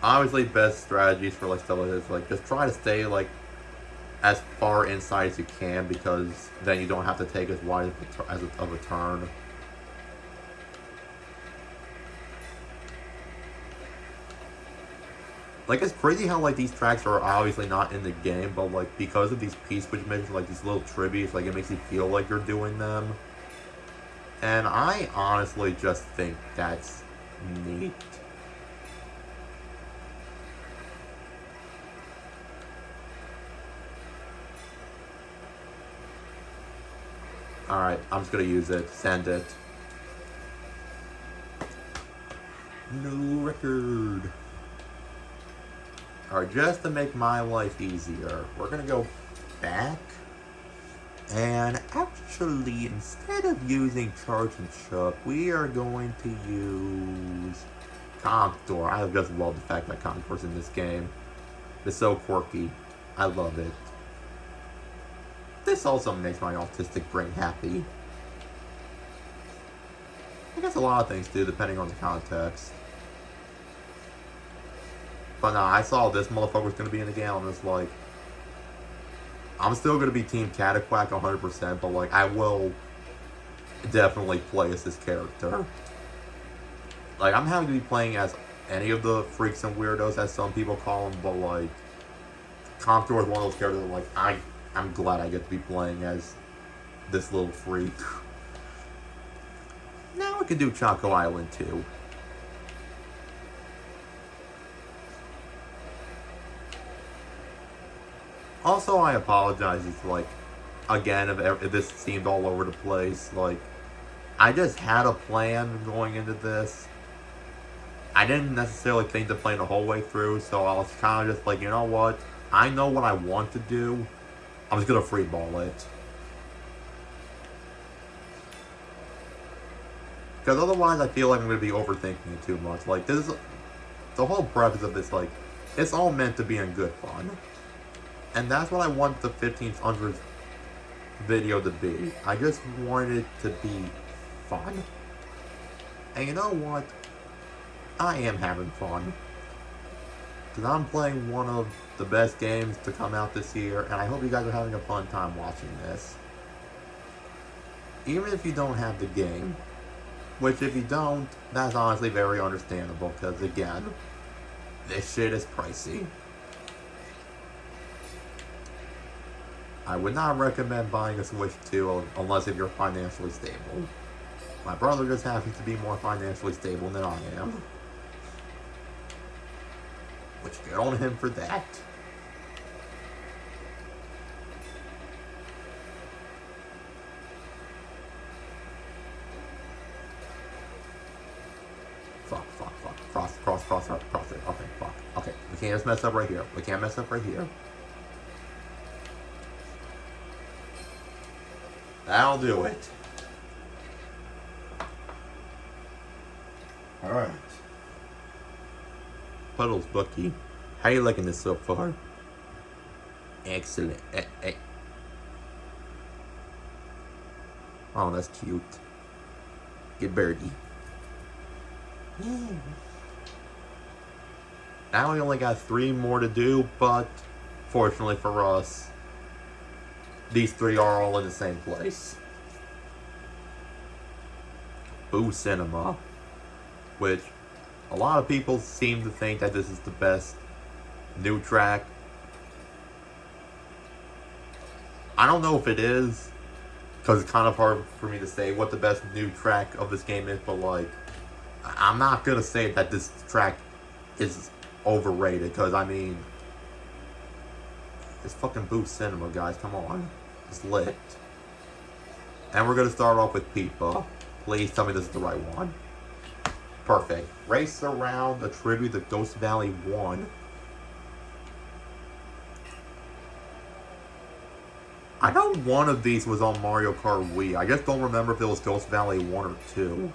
Obviously, best strategies for like stuff like this, like just try to stay like as far inside as you can, because then you don't have to take as wide of a turn. Like, it's crazy how like these tracks are obviously not in the game, but like because of these P-switch missions, like these little tributes, like it makes you feel like you're doing them. And I honestly just think that's neat. Alright, I'm just gonna use it. Send it. New record. Alright, just to make my life easier, we're gonna go back. And actually, instead of using Charge and Chuck, we are going to use Contour. I just love the fact that Contour's in this game. It's so quirky. I love it. This also makes my autistic brain happy. I guess a lot of things do, depending on the context. But nah, I saw this motherfucker was going to be in the game, I'm just like... I'm still going to be Team Cataquack 100%, but like, I will definitely play as this character. Like, I'm happy to be playing as any of the freaks and weirdos, as some people call them, but like... Contour is one of those characters that like, I'm glad I get to be playing as this little freak. Now we can do Choco Island too. Also, I apologize if, like, again, if this seemed all over the place. Like, I just had a plan going into this. I didn't necessarily think to play the whole way through, so I was kind of just like, you know what? I know what I want to do. I'm just going to freeball it. Because otherwise I feel like I'm going to be overthinking it too much. Like, this is... The whole preface of this, like, it's all meant to be in good fun. And that's what I want the 1500th video to be. I just wanted it to be fun. And you know what? I am having fun. Because I'm playing one of the best games to come out this year, and I hope you guys are having a fun time watching this. Even if you don't have the game, which if you don't, that's honestly very understandable, because again, this shit is pricey. I would not recommend buying a Switch 2 unless if you're financially stable. My brother just happens to be more financially stable than I am. Which, good on him for that. Fuck. Cross it. Okay, fuck. Okay, we can't just mess up right here. We can't mess up right here. That'll do it. Alright. Puddles Bucky, how you liking this so far? Excellent. Oh, that's cute. Get birdie. Now we only got 3 more to do, but fortunately for us, these 3 are all in the same place. Boo Cinema, which a lot of people seem to think that this is the best new track. I don't know if it is, because it's kind of hard for me to say what the best new track of this game is, but like, I'm not gonna say that this track is overrated, because I mean, it's fucking Boost Cinema, guys, come on. It's lit. And we're gonna start off with Peepa. Please tell me this is the right one. Perfect. Race around a tribute to Ghost Valley 1. I know one of these was on Mario Kart Wii. I just don't remember if it was Ghost Valley 1 or 2.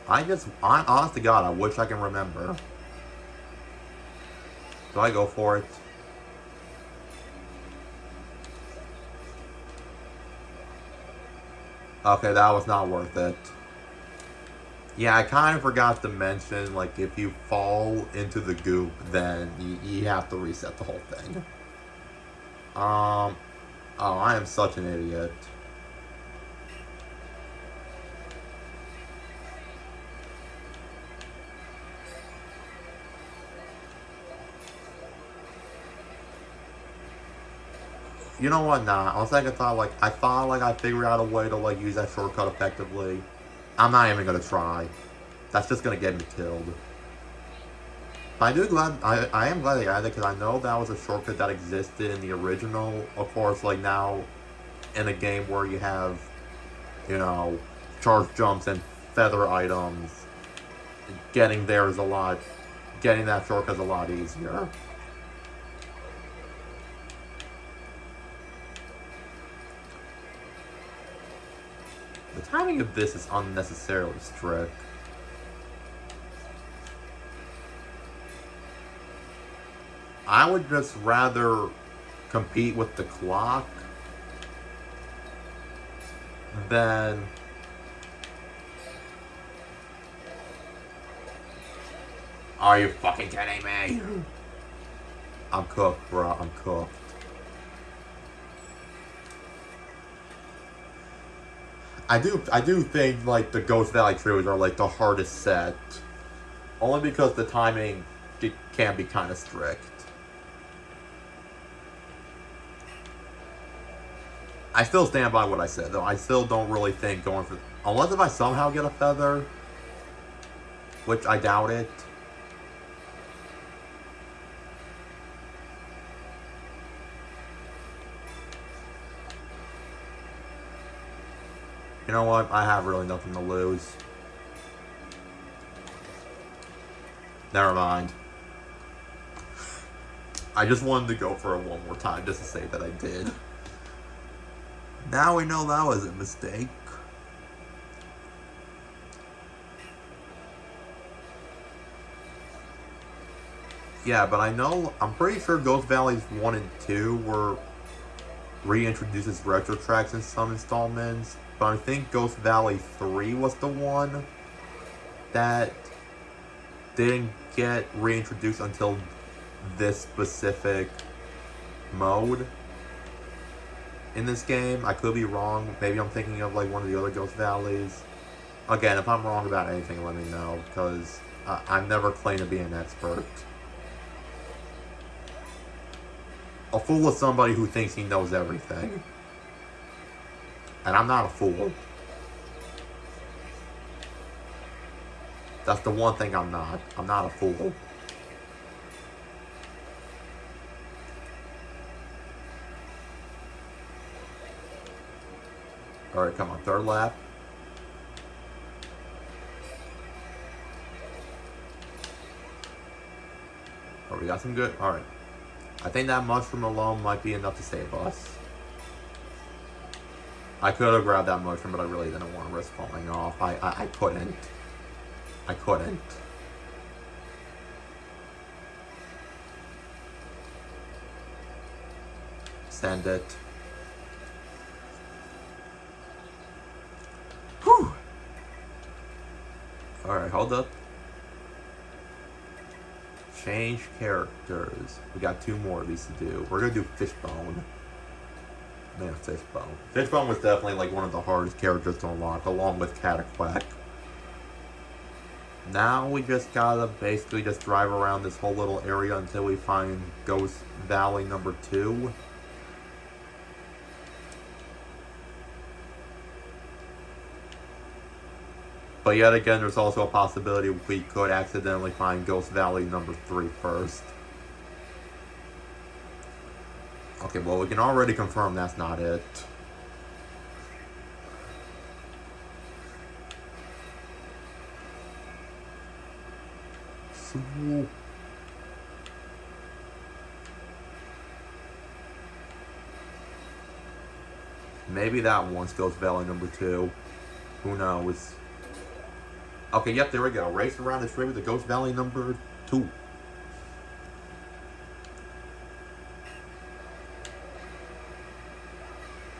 Honest to God, I wish I can remember. Do I go for it? Okay, that was not worth it. Yeah, I kind of forgot to mention, like, if you fall into the goop, then you have to reset the whole thing. Oh, I am such an idiot. You know what, nah, on second thought, like, I thought, like, I figured out a way to, like, use that shortcut effectively. I'm not even gonna try. That's just gonna get me killed. But I am glad they added it, because I know that was a shortcut that existed in the original. Of course, like, now, in a game where you have, you know, charge jumps and feather items, getting that shortcut is a lot easier. The timing of this is unnecessarily strict. I would just rather compete with the clock than... Are you fucking kidding me? I'm cooked, bro. I'm cooked. I do think, like, the Ghost Valley trios are, like, the hardest set. Only because the timing can be kind of strict. I still stand by what I said, though. I still don't really think going for... Unless if I somehow get a feather, which I doubt it. You know what? I have really nothing to lose. Never mind. I just wanted to go for it one more time just to say that I did. Now we know that was a mistake. Yeah, but I'm pretty sure Ghost Valleys 1 and 2 were reintroduced as retro tracks in some installments. But I think Ghost Valley 3 was the one that didn't get reintroduced until this specific mode in this game. I could be wrong. Maybe I'm thinking of like one of the other Ghost Valleys. Again, if I'm wrong about anything, let me know, because I've never claimed to be an expert. A fool is somebody who thinks he knows everything. And I'm not a fool. That's the one thing I'm not. I'm not a fool. Alright, come on, third lap. Alright, we got some good... Alright. I think that mushroom alone might be enough to save us. I could have grabbed that mushroom, but I really didn't want to risk falling off. I couldn't. I couldn't. Send it. Whew! Alright, hold up. Change characters. We got 2 more of these to do. We're gonna do Fishbone. Man, Fishbone. Fishbone was definitely like one of the hardest characters to unlock, along with Cataquack. Now we just gotta basically just drive around this whole little area until we find Ghost Valley number 2. But yet again, there's also a possibility we could accidentally find Ghost Valley number 3 first. Okay, well, we can already confirm that's not it. Swoop. Maybe that one's Ghost Valley number 2. Who knows? Okay, yep, there we go. Race around the tree with the Ghost Valley number 2.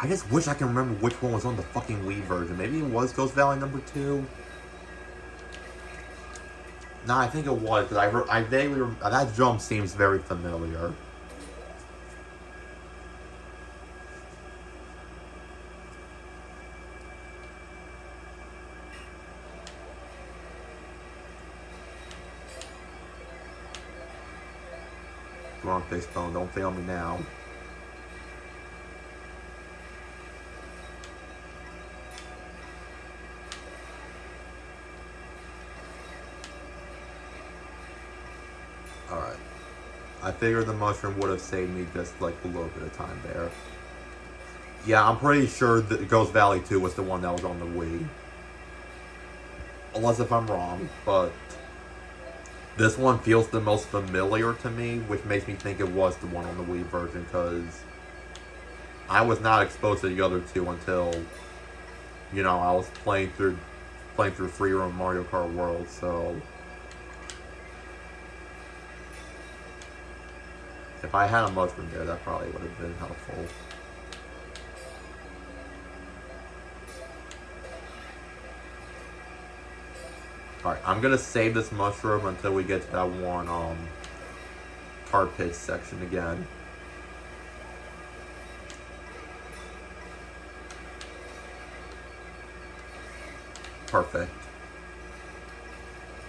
I just wish I can remember which one was on the fucking Wii version. Maybe it was Ghost Valley number 2? Nah, I think it was, because I vaguely that jump seems very familiar. Wrong face bone, don't fail me now. Alright. I figured the mushroom would have saved me just like a little bit of time there. Yeah, I'm pretty sure that Ghost Valley 2 was the one that was on the Wii. Unless if I'm wrong, but this one feels the most familiar to me, which makes me think it was the one on the Wii version, because I was not exposed to the other two until, you know, I was playing through free roam Mario Kart World, so if I had a mushroom there, that probably would have been helpful. Alright, I'm gonna save this mushroom until we get to that one, Kart pit section again. Perfect.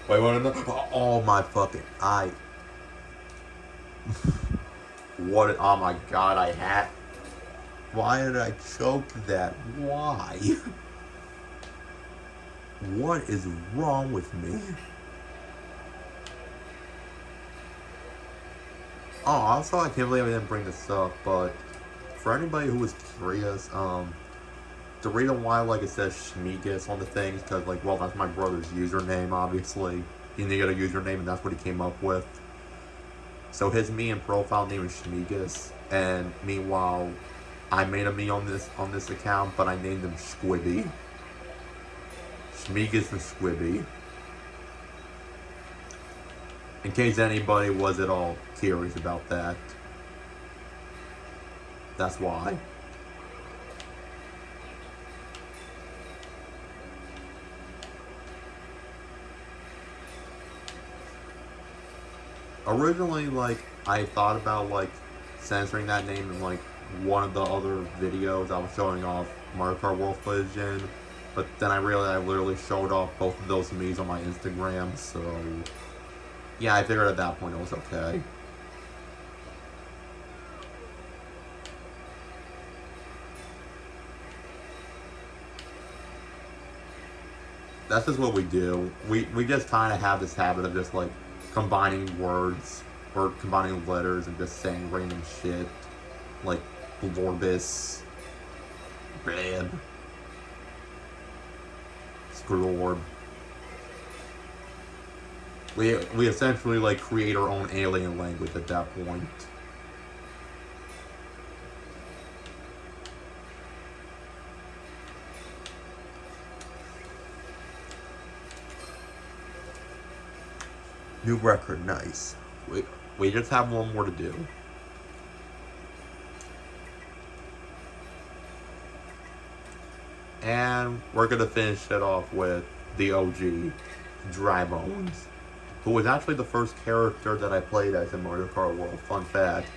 Wait, what? Oh my fucking! What? Oh my god! I had. Why did I choke that? Why? What is wrong with me? Oh, also, I can't believe I didn't bring this up, but for anybody who was curious, the reason why, like, it says Schmigus on the things, because, like, well, that's my brother's username, obviously. He needed a username, and that's what he came up with. So his me and profile name is Schmigus, and meanwhile, I made a me on this account, but I named him Squibby. Schmigus and Squibby. In case anybody was at all curious about that. That's why. Originally, like, I thought about, like, censoring that name in, like, one of the other videos I was showing off Mario Kart World footage in, but then I realized I literally showed off both of those me's on my Instagram, so yeah, I figured at that point it was okay. That's just what we do. We just kind of have this habit of just, like, combining words or combining letters and just saying random shit, like Blorbus, Blab, Screworb. We essentially, like, create our own alien language at that point. New record, nice. We just have one more to do. And we're gonna finish it off with the OG, Dry Bones, who was actually the first character that I played as in Mario Kart World. Fun fact.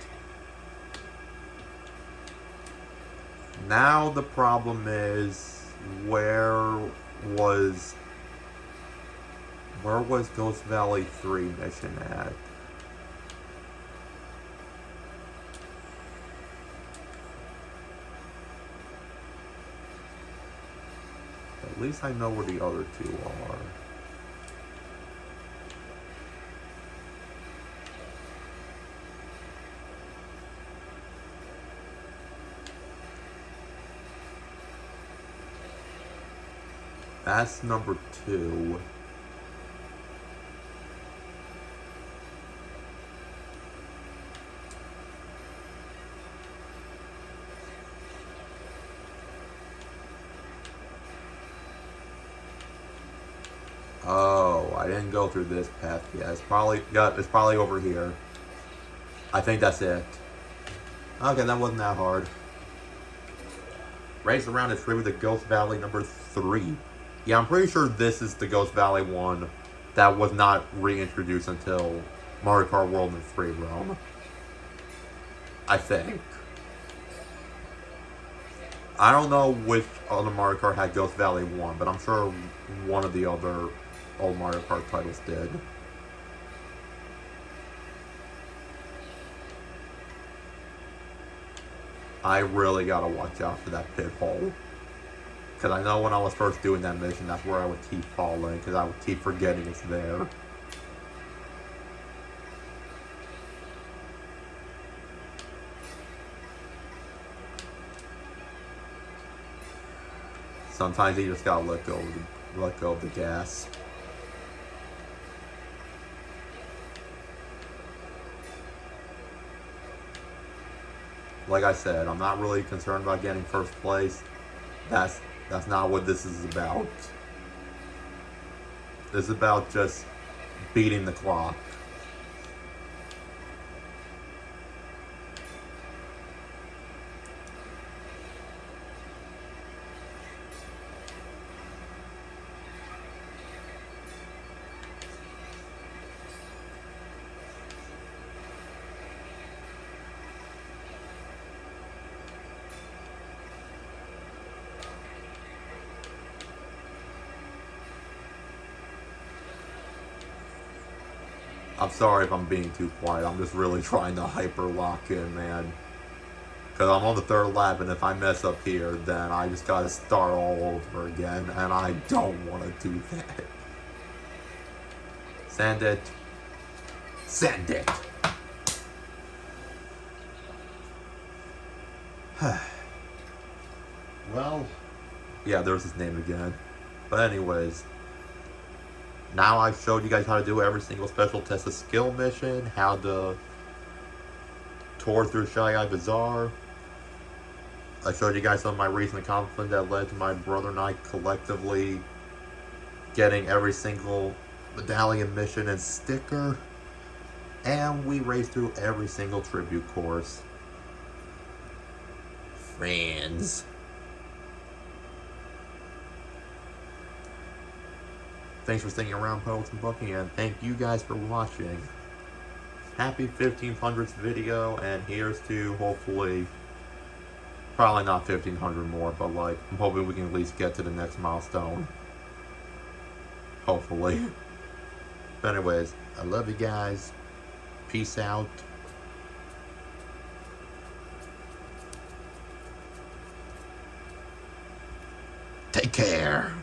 Now the problem is, where was Where was Ghost Valley 3 mission at? At least I know where the other two are. That's number 2. Oh, I didn't go through this path yet. It's probably over here. I think that's it. Okay, that wasn't that hard. Race around a tree with the Ghost Valley number 3. Yeah, I'm pretty sure this is the Ghost Valley one that was not reintroduced until Mario Kart World in 3 Realm. I think. I don't know which other Mario Kart had Ghost Valley 1, but I'm sure one of the other old Mario Kart titles did. I really gotta watch out for that pit hole. Because I know when I was first doing that mission, that's where I would keep falling, because I would keep forgetting it's there. Sometimes you just gotta let go of the gas. Like I said, I'm not really concerned about getting first place. That's not what this is about. This is about just beating the clock. I'm sorry if I'm being too quiet. I'm just really trying to hyper lock in, man. Because I'm on the 3rd lap, and if I mess up here, then I just gotta start all over again, and I don't want to do that. Send it. Send it. Well, yeah, there's his name again. But anyways, now I've showed you guys how to do every single special test of skill mission, how to tour through Shy Eye Bazaar. I showed you guys some of my recent accomplishments that led to my brother and I collectively getting every single medallion mission and sticker. And we raced through every single tribute course. Friends. Thanks for sticking around, Puddles and Bucky, and thank you guys for watching. Happy 1500th video, and here's to hopefully, probably not 1500 more, but like, I'm hoping we can at least get to the next milestone. Hopefully. But anyways, I love you guys. Peace out. Take care.